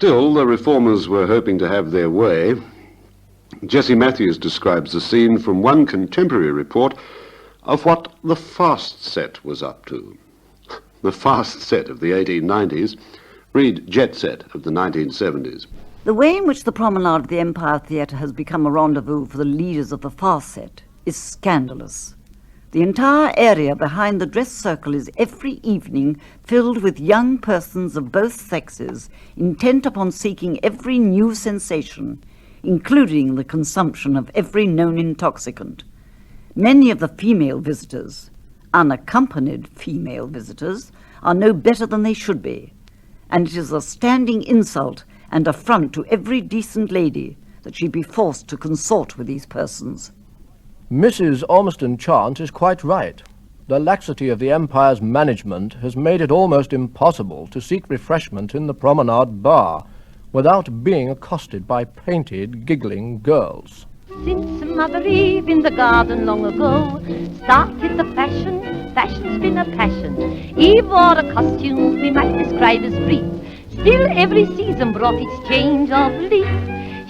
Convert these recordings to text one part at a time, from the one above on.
Still, the reformers were hoping to have their way. Jessie Matthews describes the scene from one contemporary report of what the fast set was up to. The fast set of the 1890s, read jet set of the 1970s. The way in which the promenade of the Empire Theatre has become a rendezvous for the leaders of the fast set is scandalous. The entire area behind the dress circle is every evening filled with young persons of both sexes, intent upon seeking every new sensation, including the consumption of every known intoxicant. Many of the female visitors, unaccompanied female visitors, are no better than they should be, and it is a standing insult and affront to every decent lady that she be forced to consort with these persons. Mrs. Ormiston Chant is quite right. The laxity of the Empire's management has made it almost impossible to seek refreshment in the promenade bar without being accosted by painted, giggling girls. Since Mother Eve in the garden long ago started the fashion's been a passion. Eve wore a costume we might describe as brief. Still every season brought its change of leaf.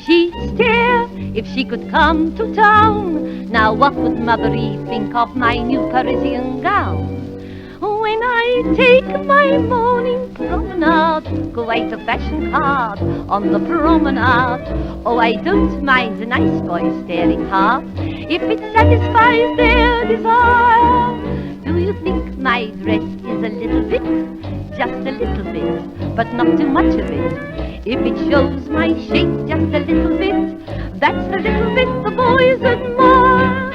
She'd stare if she could come to town. Now what would Mother Eve think of my new Parisian gown? When I take my morning promenade, go out a fashion card on the promenade. Oh, I don't mind the nice boys staring hard if it satisfies their desire. Do you think my dress is a little bit? Just a little bit, but not too much of it. If it shows my shape just a little bit, that's the little bit the boys admire.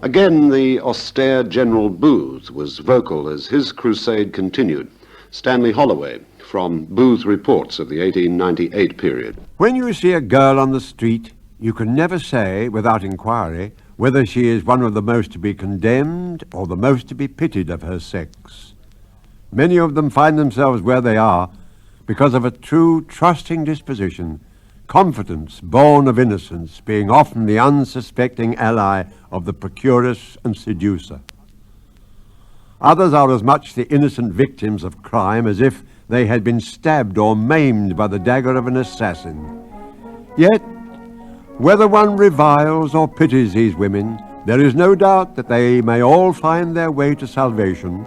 Again, the austere General Booth was vocal as his crusade continued. Stanley Holloway, from Booth Reports of the 1898 period. When you see a girl on the street, you can never say, without inquiry, whether she is one of the most to be condemned or the most to be pitied of her sex. Many of them find themselves where they are because of a true, trusting disposition, confidence born of innocence being often the unsuspecting ally of the procuress and seducer. Others are as much the innocent victims of crime as if they had been stabbed or maimed by the dagger of an assassin. Yet, whether one reviles or pities these women, there is no doubt that they may all find their way to salvation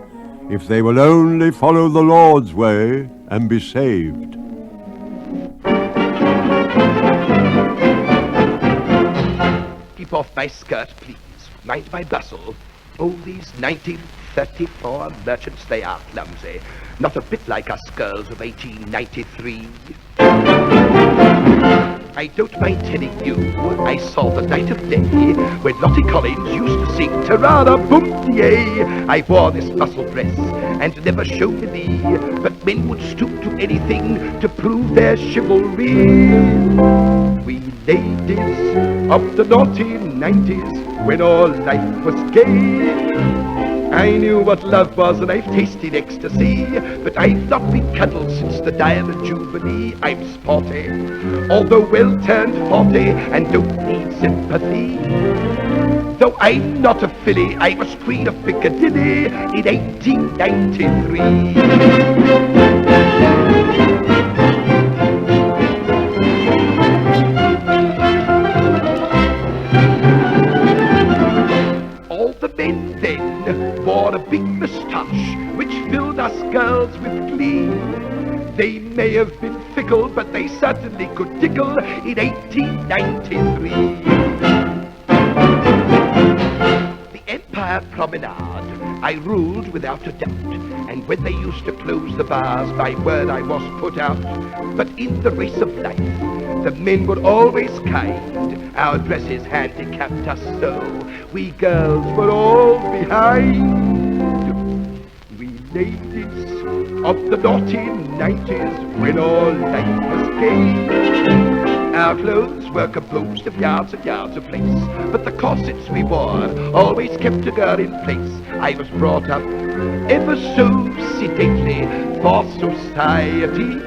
if they will only follow the Lord's way and be saved. Keep off my skirt, please. Mind my bustle. Oh, these 1934 merchants, they are clumsy. Not a bit like us girls of 1893. I don't mind telling you, I saw the night of day when Lottie Collins used to sing Ta-ra-ra, boom-de-ay. I wore this bustle dress and never showed any, but men would stoop to anything to prove their chivalry. We ladies of the naughty 90s, when all life was gay, I knew what love was and I've tasted ecstasy, but I've not been cuddled since the Diamond Jubilee. I'm sporty, although well turned 40, and don't need sympathy. Though I'm not a filly, I was Queen of Piccadilly in 1893. Wore a big moustache which filled us girls with glee. They may have been fickle, but they certainly could tickle in 1893. The Empire Promenade I ruled without a doubt, and when they used to close the bars, my word, I was put out. But in the race of life, the men were always kind. Our dresses handicapped us so. We girls were all behind. We ladies of the naughty 90s, when all life was gay, our clothes were composed of yards and yards of lace, but the corsets we wore always kept a girl in place. I was brought up ever so sedately for society,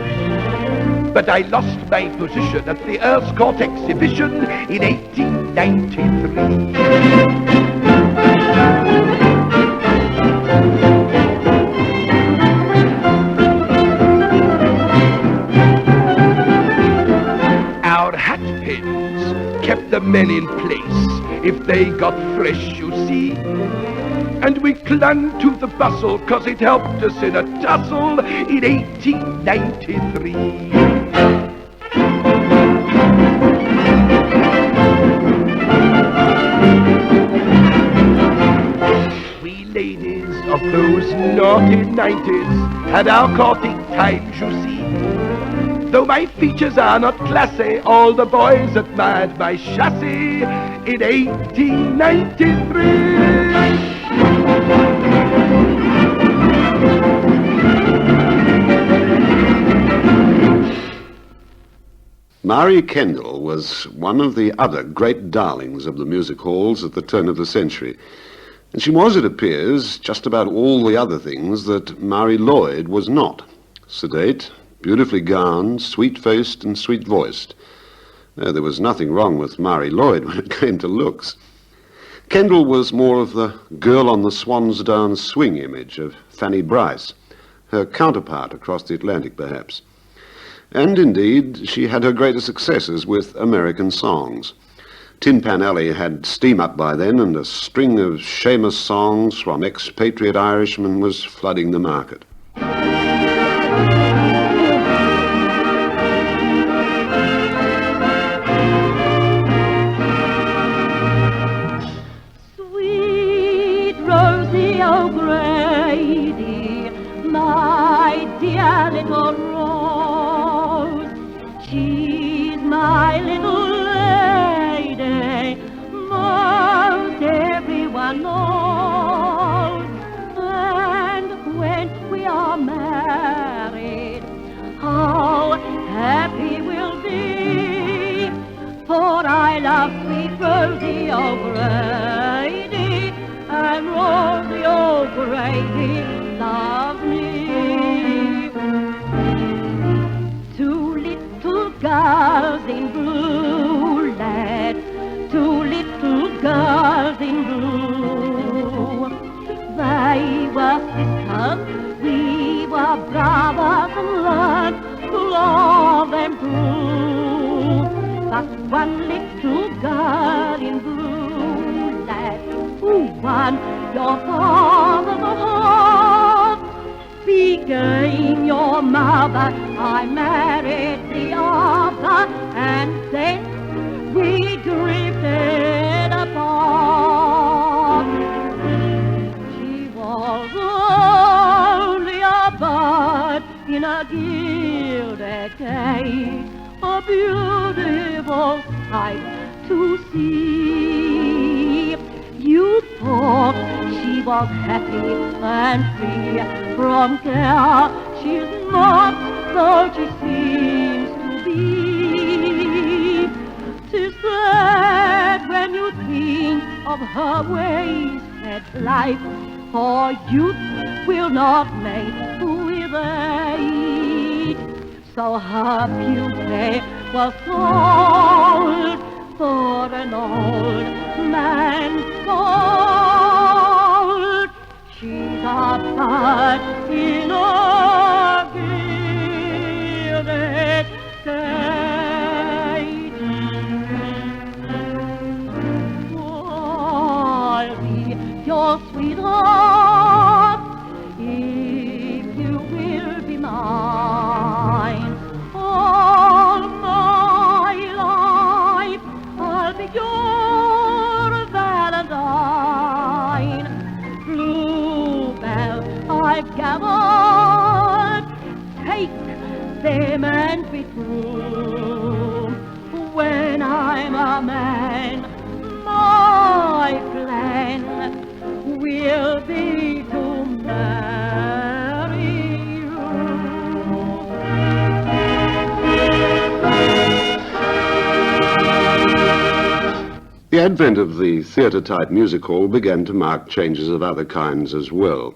but I lost my position at the Earl's Court exhibition in 1893. set the men in place if they got fresh, you see. And we clung to the bustle 'cause it helped us in a tussle in 1893. Ladies of those naughty 90s had our courting times, you see. Though my features are not classy, all the boys admired my chassis in 1893. Mary Kendall was one of the other great darlings of the music halls at the turn of the century. And she was, it appears, just about all the other things that Marie Lloyd was not. Sedate, beautifully gowned, sweet-faced and sweet-voiced. There was nothing wrong with Marie Lloyd when it came to looks. Kendall was more of the girl on the Swansdown swing image of Fanny Bryce, her counterpart across the Atlantic, perhaps. And indeed, she had her greater successes with American songs. Tin Pan Alley had steam up by then, and a string of Seamus songs from expatriate Irishmen was flooding the market. Sweet Rosie O'Grady, my dear little rose, she's my little everyone knows. And when we are married, how happy we'll be, for I love sweet Rosie O'Grady, and Rosie O'Grady loves me. Two little girls in blue, lads, two little girls in blue. They were sisters, we were brothers, and learned to love them true. But one little girl in blue, lad, who won your father's heart, became your mother. I married the other, and then we drifted apart. She was only a bird in a gilded cage, a beautiful sight to see. You thought she was happy and free from care. She's not, though she seems to be. 'Tis sad when you think of her wasted life, for youth will not mate with age. So her beauty was sold for an old man's gold. She's a bird in a gilded cage. I'll be your sweetheart if you will be mine. All my life I'll be your Valentine. Bluebells I've gathered, take them and be true. When I'm a man, my plan will be to marry you. The advent of the theatre-type music hall began to mark changes of other kinds as well.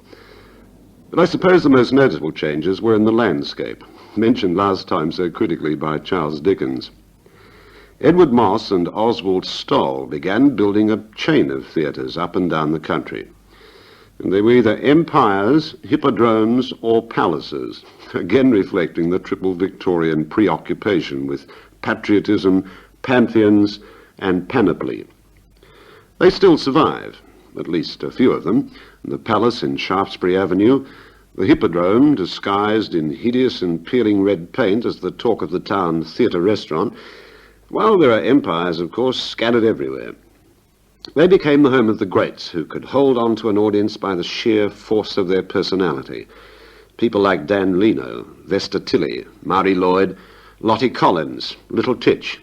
But I suppose the most noticeable changes were in the landscape, mentioned last time so critically by Charles Dickens. Edward Moss and Oswald Stoll began building a chain of theatres up and down the country. And they were either empires, hippodromes, or palaces, again reflecting the triple Victorian preoccupation with patriotism, pantheons, and panoply. They still survive, at least a few of them: the palace in Shaftesbury Avenue, the Hippodrome, disguised in hideous and peeling red paint as the talk of the town theatre restaurant, while there are empires, of course, scattered everywhere. They became the home of the greats, who could hold on to an audience by the sheer force of their personality. People like Dan Leno, Vesta Tilley, Marie Lloyd, Lottie Collins, Little Titch,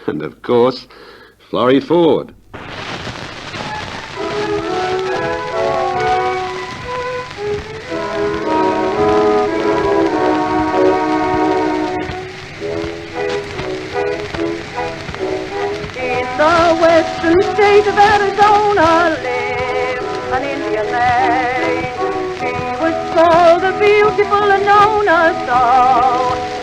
and, of course, Florrie Ford. Western state of Arizona lived an Indian maid. She was called the beautiful and known as so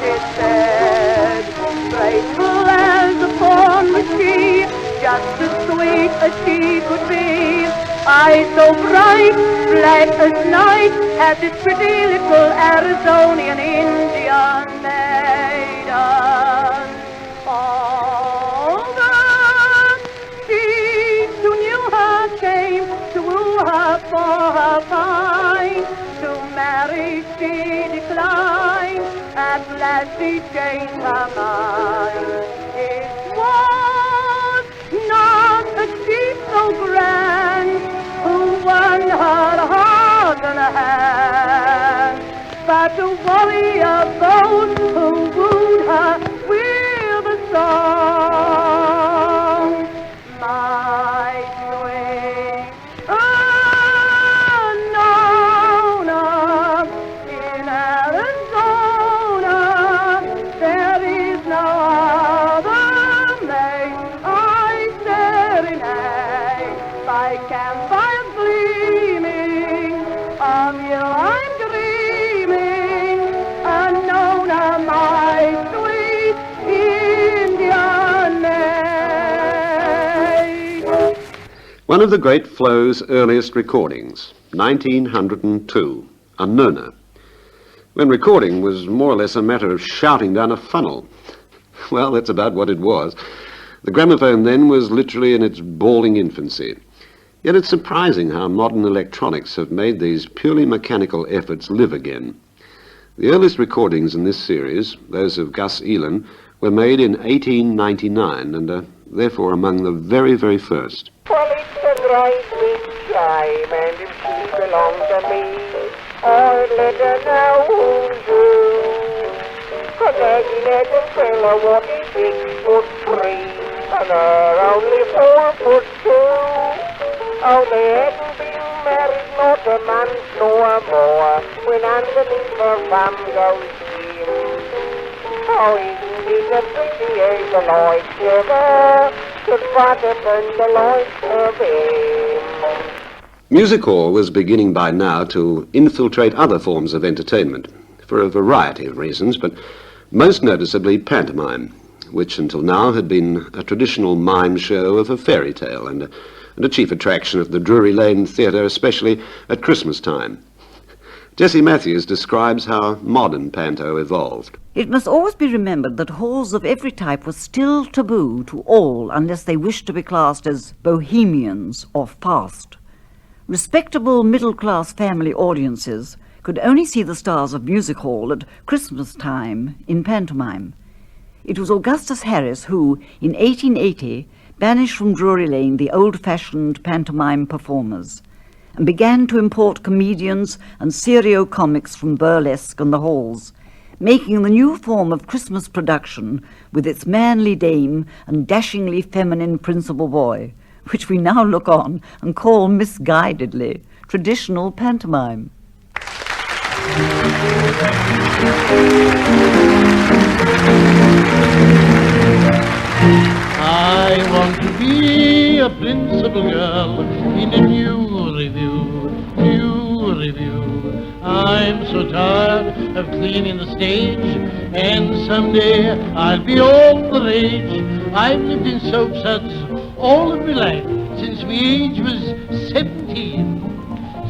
it said. Graceful as a fawn was she, just as sweet as she could be. Eyes so bright, black as night, had this pretty little Arizonian Indian maiden. Came to woo her for her fine, to marry she declined, at last she changed her mind. It was not a chief so grand who won her heart and hand, but a warrior bold who wooed her with a song. My sweet Nona, in Arizona, there is no other maid I serenade. By campfires gleaming, of you I'm dreaming, and Nona, my sweet Indian maid. One of the great Flo's earliest recordings, 1902, a Nona, when recording was more or less a matter of shouting down a funnel. Well, that's about what it was. The gramophone then was literally in its bawling infancy. Yet it's surprising how modern electronics have made these purely mechanical efforts live again. The earliest recordings in this series, those of Gus Elan, were made in 1899 and are therefore among the very, very first. Well, it's a bright big time, and if she belonged to me, I'd let her know who's who. 'Cause Aggie fella what is 6'3", and her only 4'2". Oh, they hadn't been married not a month nor more, when underneath her bum goes Jim. Oh, isn't it a pity as the light shiver, should butter burn the light of him. Music hall was beginning by now to infiltrate other forms of entertainment, for a variety of reasons, but most noticeably pantomime, which until now had been a traditional mime show of a fairy tale and a chief attraction of the Drury Lane Theatre, especially at Christmas time. Jessie Matthews describes how modern panto evolved. It must always be remembered that halls of every type were still taboo to all unless they wished to be classed as bohemians or fast. Respectable middle-class family audiences could only see the stars of music hall at Christmas time in pantomime. It was Augustus Harris who, in 1880, banished from Drury Lane the old-fashioned pantomime performers and began to import comedians and serio-comics from burlesque and the halls, making the new form of Christmas production with its manly dame and dashingly feminine principal boy, which we now look on and call misguidedly traditional pantomime. I want to be a principal girl in a new review. I'm so tired of cleaning the stage, and someday I'll be all the rage. I've lived in soap suds all of my life since my age was 17.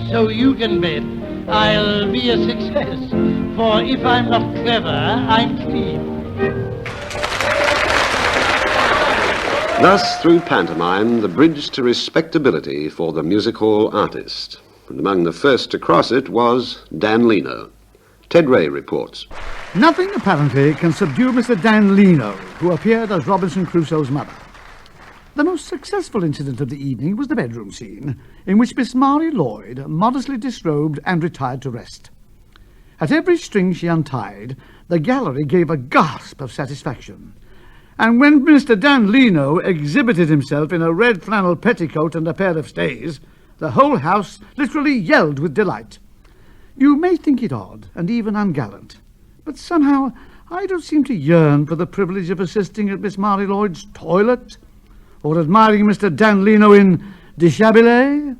So you can bet I'll be a success, for if I'm not clever, I'm clean. Thus, through pantomime, the bridge to respectability for the music hall artist. And among the first to cross it was Dan Leno. Ted Ray reports. Nothing, apparently, can subdue Mr. Dan Leno, who appeared as Robinson Crusoe's mother. The most successful incident of the evening was the bedroom scene, in which Miss Mary Lloyd modestly disrobed and retired to rest. At every string she untied, the gallery gave a gasp of satisfaction. And when Mr. Dan Leno exhibited himself in a red flannel petticoat and a pair of stays, the whole house literally yelled with delight. You may think it odd and even ungallant, but somehow I don't seem to yearn for the privilege of assisting at Miss Mary Lloyd's toilet, or admiring Mr. Dan Leno in dishabille.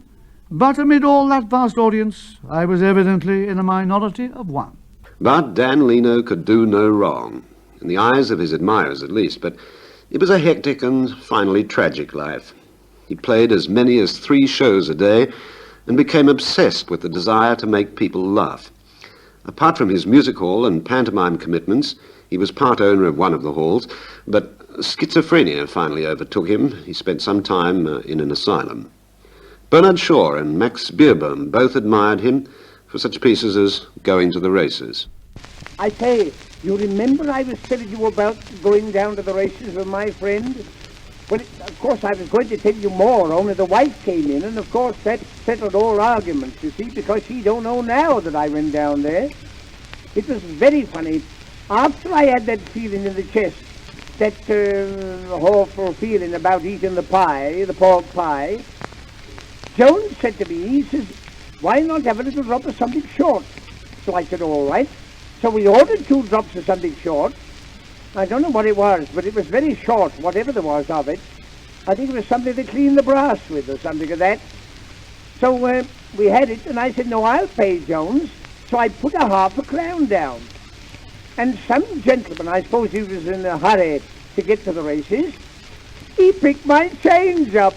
But amid all that vast audience, I was evidently in a minority of one. But Dan Leno could do no wrong, in the eyes of his admirers at least, but it was a hectic and finally tragic life. He played as many as 3 shows a day and became obsessed with the desire to make people laugh. Apart from his music hall and pantomime commitments, he was part owner of one of the halls, but schizophrenia finally overtook him. He spent some time in an asylum. Bernard Shaw and Max Beerbohm both admired him for such pieces as Going to the Races. I say, you remember I was telling you about going down to the races with my friend? Well, of course, I was going to tell you more, only the wife came in, and of course that settled all arguments, you see, because she don't know now that I went down there. It was very funny. After I had that feeling in the chest, that awful feeling about eating the pie, the pork pie, Jones said to me, he says, why not have a little drop of something short? So I said, all right. So we ordered 2 drops of something short. I don't know what it was, but it was very short, whatever there was of it. I think it was something to clean the brass with or something of that. So we had it, and I said, no, I'll pay, Jones. So I put a half a crown down. And some gentleman, I suppose he was in a hurry to get to the races, he picked my change up.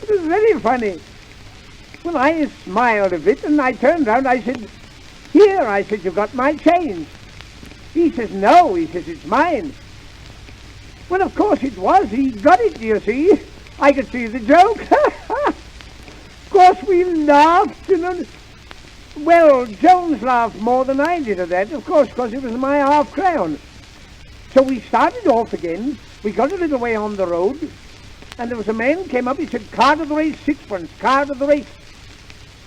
It was very funny. Well, I smiled a bit, and I turned round, I said, here, I said, you got my change. He says, no, he says, it's mine. Well, of course it was. He got it, you see. I could see the joke. Of course, we laughed, you know. Well, Jones laughed more than I did at that, of course, because it was my half crown. So we started off again. We got a little way on the road, and there was a man came up. He said, card of the race, 6pence, card of the race.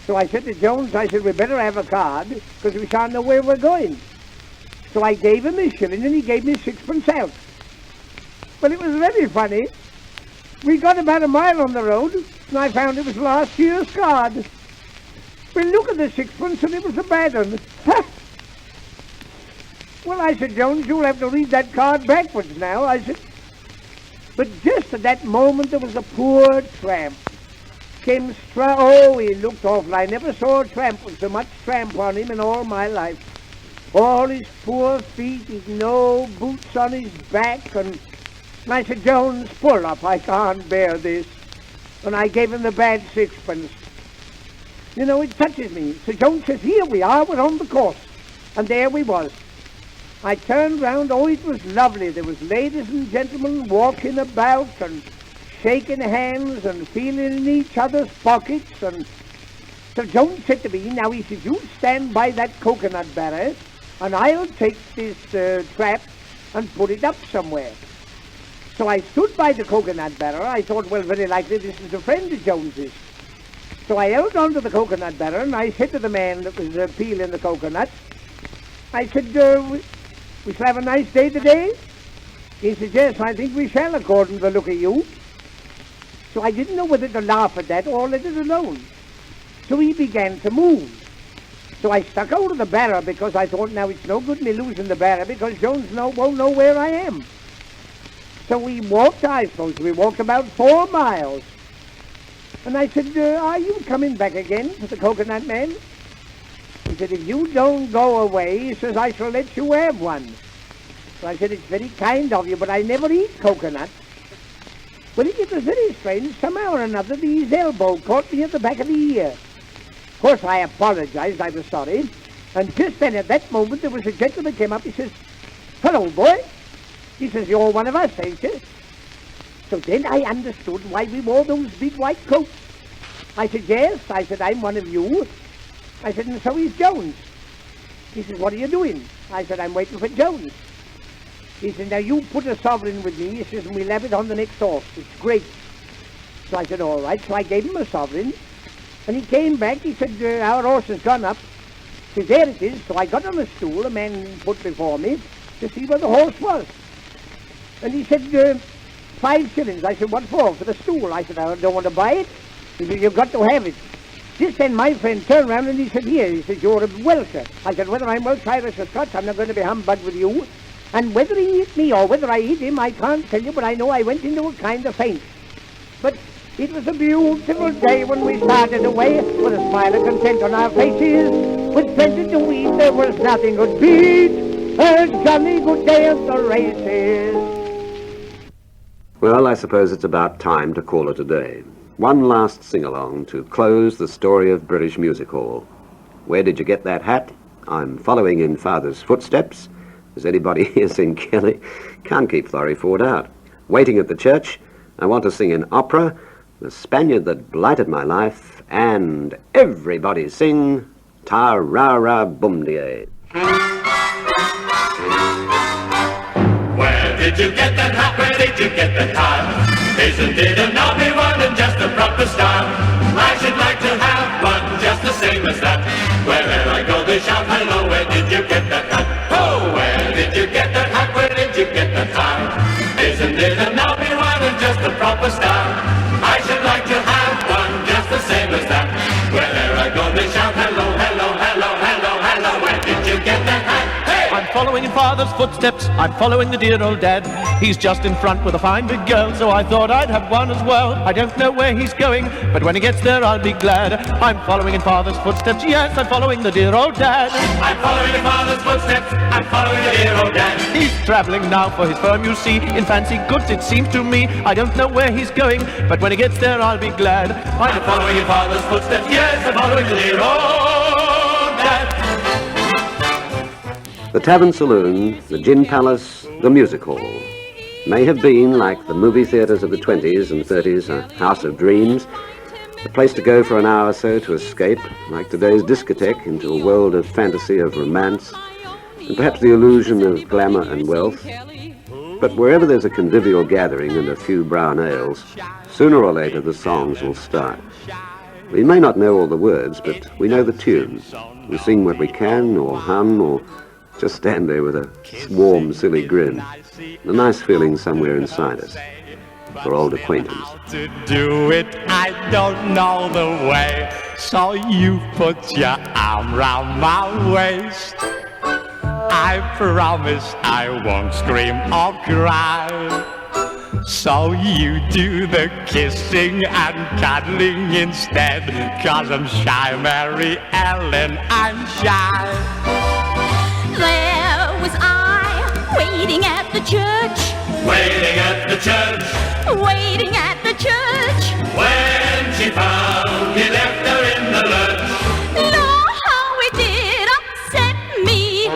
So I said to Jones, I said, we better have a card, because we shan't know where we're going. So I gave him his shilling, and he gave me 6pence out. Well, it was very funny. We got about a mile on the road, and I found it was last year's card. We look at the 6pence, and it was a bad one. Well, I said, Jones, you'll have to read that card backwards now. I said, but just at that moment, there was a poor tramp. Oh, he looked awful. I never saw a tramp with so much tramp on him in all my life. All his poor feet, his no boots on his back, and I said, Jones, pull up, I can't bear this. And I gave him the bad 6pence. You know, it touches me. So Jones says, here we are, we're on the course. And there we was. I turned round, oh, it was lovely. There was ladies and gentlemen walking about and shaking hands and feeling in each other's pockets. And so Jones said to me, now he says, you stand by that coconut barrel, and I'll take this trap and put it up somewhere. So I stood by the coconut barrel. I thought, well, very likely this is a friend of Jones's. So I held on to the coconut barrel, and I said to the man that was peeling the coconut, I said, we shall have a nice day today? He said, yes, I think we shall, according to the look of you. So I didn't know whether to laugh at that or let it alone. So he began to move. So I stuck out of the barrel because I thought, now it's no good me losing the barrel because Jones won't know where I am. So we walked, I suppose, we walked about 4 miles. And I said, are you coming back again to the coconut man? He said, if you don't go away, he says, I shall let you have one. So I said, it's very kind of you, but I never eat coconuts. Well, it was very strange. Somehow or another, his elbow caught me at the back of the ear. Of course, I apologized. I was sorry. And just then, at that moment, there was a gentleman came up. He says, hello, boy. He says, you're one of us, ain't you? So then I understood why we wore those big white coats. I said, yes. I said, I'm one of you. I said, and so is Jones. He says, what are you doing? I said, I'm waiting for Jones. He said, now you put a sovereign with me. He says, and we'll have it on the next horse. It's great. So I said, all right. So I gave him a sovereign. And he came back. He said, our horse has gone up. He said, there it is. So I got on a stool, a man put before me, to see where the horse was. And he said, 5 shillings. I said, what for? For the stool. I said, I don't want to buy it. He said, you've got to have it. Just then my friend turned round and he said, here. He said, you're a Welsher. I said, whether I'm Welsh, Irish or Scotch, I'm not going to be humbugged with you. And whether he hit me or whether I hit him, I can't tell you, but I know I went into a kind of faint. But it was a beautiful day when we started away, with a smile of content on our faces, with plenty to eat. There was nothing could beat a jolly good day at the races. Well, I suppose it's about time to call it a day. One last sing-along to close the story of British Music Hall. Where did you get that hat? I'm following in Father's footsteps. Has anybody here seen Kelly? Can't keep Florrie Ford out. Waiting at the church. I want to sing an opera. The Spaniard that blighted my life. And everybody sing Ta-ra-ra Bum-die. Where did you get that hat? Where did you get that tie? Isn't it an army one and just a proper style? I should like to have one just the same as that. Wherever I go they shout, hello, where did you get that hat? Oh, where did you get that hat? Where did you get that tie? Isn't it an army one and just a proper style? I should like to have one just the same as that. Wherever I go they shout, hello, hello, hello, hello, hello, where did you get that hat? I'm following in Father's footsteps, I'm following the dear old dad. He's just in front with a fine big girl, so I thought I'd have one as well. I don't know where he's going, but when he gets there I'll be glad. I'm following in Father's footsteps, yes, I'm following the dear old dad. I'm following in Father's footsteps, I'm following the dear old dad. He's travelling now for his firm, you see, in fancy goods it seems to me. I don't know where he's going, but when he gets there I'll be glad. I'm following in Father's footsteps, yes, I'm following the dear old dad. The Tavern Saloon, the Gin Palace, the Music Hall may have been, like the movie theatres of the 20s and 30s, a house of dreams, a place to go for an hour or so to escape, like today's discotheque, into a world of fantasy, of romance, and perhaps the illusion of glamour and wealth. But wherever there's a convivial gathering and a few brown ales, sooner or later the songs will start. We may not know all the words, but we know the tune. We sing what we can, or hum, or just stand there with a warm, silly grin. A nice feeling somewhere inside us, for old acquaintance. To do it, I don't know the way, so you put your arm round my waist. I promise I won't scream or cry, so you do the kissing and cuddling instead, 'cause I'm shy, Mary Ellen, I'm shy. There was I, waiting at the church. Waiting at the church. Waiting at the church. When she found he left her in the lurch. Know how it did upset me.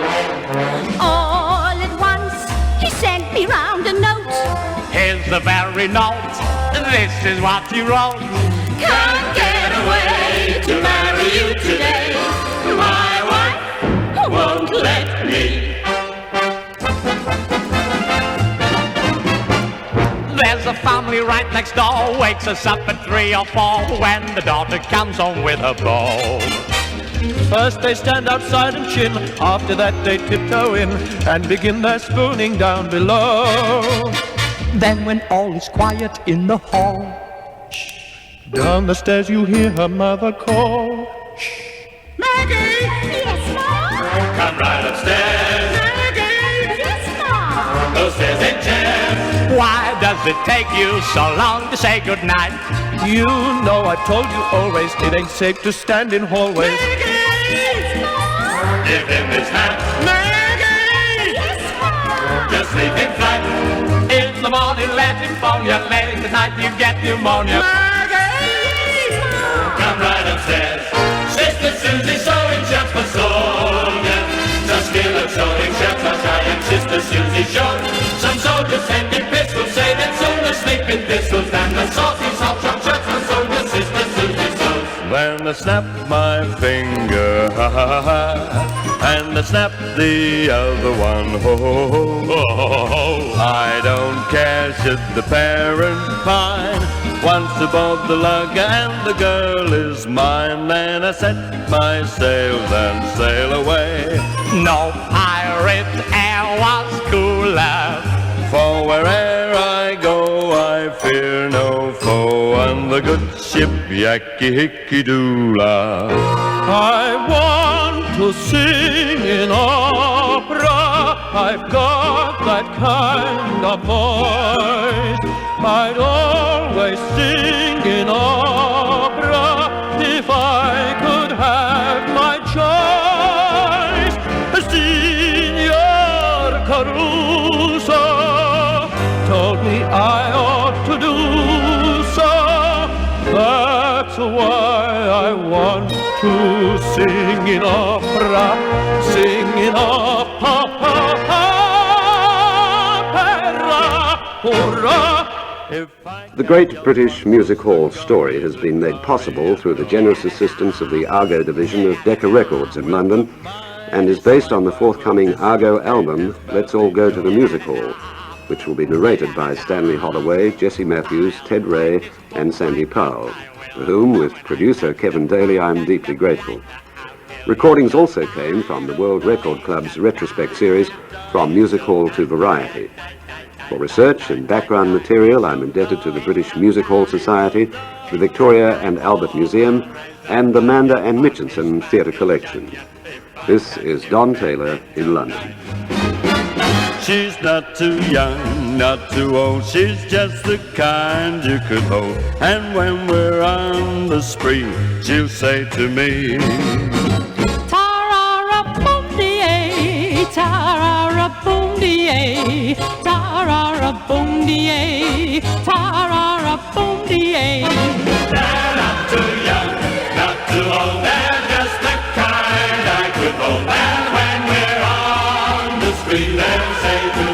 All at once, he sent me round a note. Here's the very note, this is what he wrote. Can't get away to marry you today. My wife won't let me. There's a family right next door, wakes us up at 3 or 4 when the daughter comes home with her beau. First they stand outside and chin, after that they tiptoe in and begin their spooning down below. Then when all is quiet in the hall, down the stairs you hear her mother call. Maggie! Yes, Mom? Come right upstairs. Maggie! Yes, Mom? Those stairs ain't chairs. why does it take you so long to say goodnight? You know I told you always it ain't safe to stand in hallways. Give him his hat. Maggie! Yes, Mom? Just leave him flat. In the morning let him phone you. Late at night you get pneumonia. Maggie! Come right upstairs. Sister Susie sewing shirts for Sonia. Just skill of sewing shirts I'll try and Sister Susie showed. Some soldiers send me pistols, say that soon they'll sleep in whistles and the saucy salt shop shuts the soldier sister Susie sews. Then I snap my finger, ha ha ha, and I snap the other one, ho ho ho, ho, ho, ho. I don't care should the parent pine, once aboard the lugger and the girl is mine. Then I set my sails and sail away. No pirate air was cooler, for where'er I go I fear no foe on the good ship Yankee Hickey Doola. I want to sing in opera, I've got that kind of voice. I'd always sing in opera if I could have my choice. Signor Caruso told me I ought to do so. That's why I want to sing in opera, sing in opera. The Great British Music Hall story has been made possible through the generous assistance of the Argo division of Decca Records in London, and is based on the forthcoming Argo album, Let's All Go to the Music Hall, which will be narrated by Stanley Holloway, Jesse Matthews, Ted Ray, and Sandy Powell, for whom, with producer Kevin Daly, I am deeply grateful. Recordings also came from the World Record Club's retrospect series, From Music Hall to Variety. For research and background material, I'm indebted to the British Music Hall Society, the Victoria and Albert Museum, and the Manda and Mitchinson Theatre Collection. This is Don Taylor in London. She's not too young, not too old, she's just the kind you could hold. And when we're on the spree, she'll say to me, Ta-ra-ra-boom-dee-ay, ta-ra-ra-boom-dee-ay, ta-ra-ra-boom-dee-ay, ta-ra-ra-boom-dee-ay. They're not too young, not too old, they're just the kind I could hold. And when we're on the street, they'll say to